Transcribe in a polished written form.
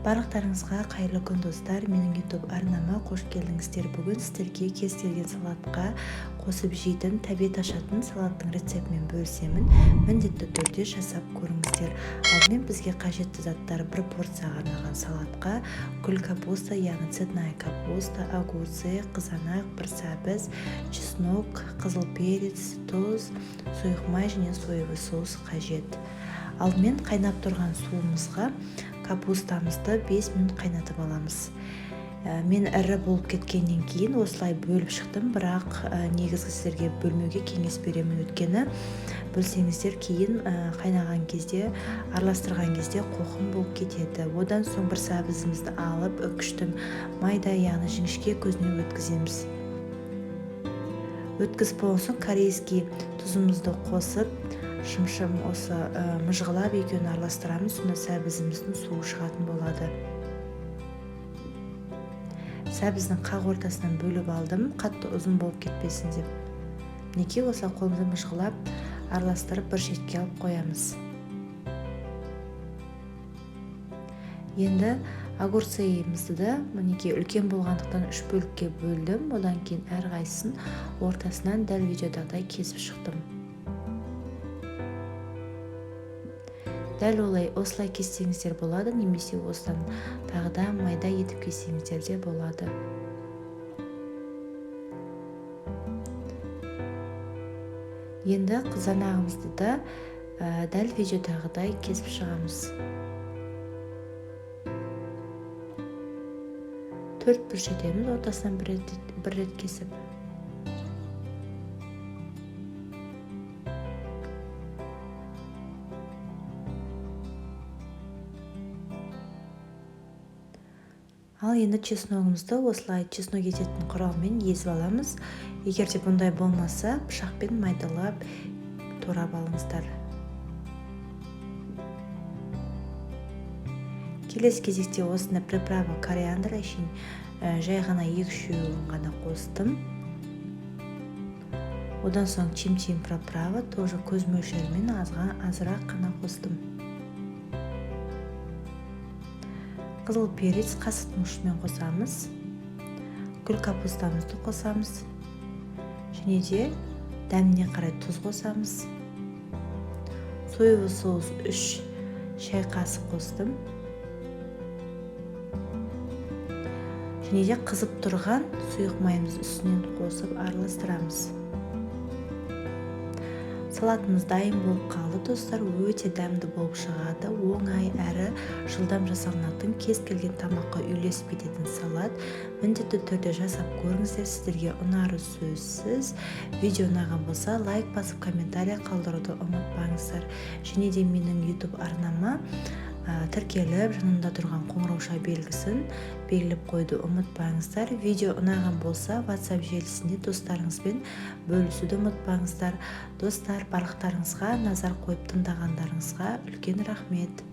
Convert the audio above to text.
Барлықтарыңызға қайырлы күн достар, менің YouTube арнама қош келдіңіздер. Бүгін сіздерге кез келген салатқа қосып жейтін, тәбет ашатын салаттың рецептімен бөлісемін. Міндетті түрде жасап көріңіздер. Алдымен бізге қажетті заттар: бір порцияға арналған салатқа гүл капуста, яғни цветная капуста, огурцы, қызанақ, бір сәбіз, чеснок, қызыл перец, тұз, сұйық май және соевый соус қажет. Алдымен қайнап тұрған суымызға капустамызды 5 минут қайнатып аламыз. Мен ірі болып кеткеннен кейін осылай бөліп шықтым, бірақ негізгі сіздерге бөлмеуге кеңес беремін. Өйткені бөлсеңіздер кейін қайнаған кезде, араластырған кезде қоқым болып кетеді. Одан соң бір сәбізімізді алып, үкіштің майда, яғни жіңішке көзінен өткіземіз. Өткізіп болған соң корейский тұзымызды қосып, шымшым осы мұжғылап екеуін араластырамыз, сонда сәбізіміздің суы шығатын болады. Сәбіздің қақ ортасынан бөліп алдым, қатты ұзын болып кетпесін деп. Мінекей осылай қолымызды мұжғылап араластырып бір шетке алып қоямыз. Енді огурцымызды да мінекей үлкен болғандықтан 3 бөлікке бөлдім. Одан кейін әрқайсысын ортасынан дәл видеодағыдай кесіп шықтым. Дәл осылай кессеңіздер болады, немесе осыдан тағы да майда етіп кессеңіздер де болады. Енді қызанағымызды да дәл видеодағыдай кесіп шығамыз. 4 бөлшектеміз, ортасынан бір рет кесіп. Ал енді чесногымызды осылай чеснок ететін құралмен езіп аламыз. Егер де бұндай болмаса, пышақпен майдалап турап алыңыздар. Келесі кезекте осында приправа кориандр үшін жай ғана 2-3 ғана қостым. Одан соң чим-чим приправа тоже көз мөлшерімен азырақ қана қостым. Қызыл перец қасықтың ұшымен қосамыз. Гүл капустамызды қосамыз. Және де дәміне қарай тұз қосамыз. Соевый соус 3 шай қасық қостым. Және де қызып тұрған сұйық майымызды үстінен қосып араластырамыз. Салатымыз дайын болып қалды достар, өте дәмді болып шығады. Оңай әрі жылдам жасалынатын, кез келген тамаққа үйлесіп кететін салат. Міндетті түрде жасап көріңіздер, сіздерге ұнары сөзсіз. Видео ұнаған болса, лайк басып, комментария қалдыруды ұмытпаңыздар. Және де менің YouTube арнама тіркеліп, жанында тұрған қоңырауша белгісін белгілеп қойды ұмытпаңыздар. Видео ұнаған болса, WhatsApp желісінде достарыңызбен бөлісуді ұмытпаңыздар. Достар, барлықтарыңызға назар қойып тыңдағандарыңызға үлкен рахмет.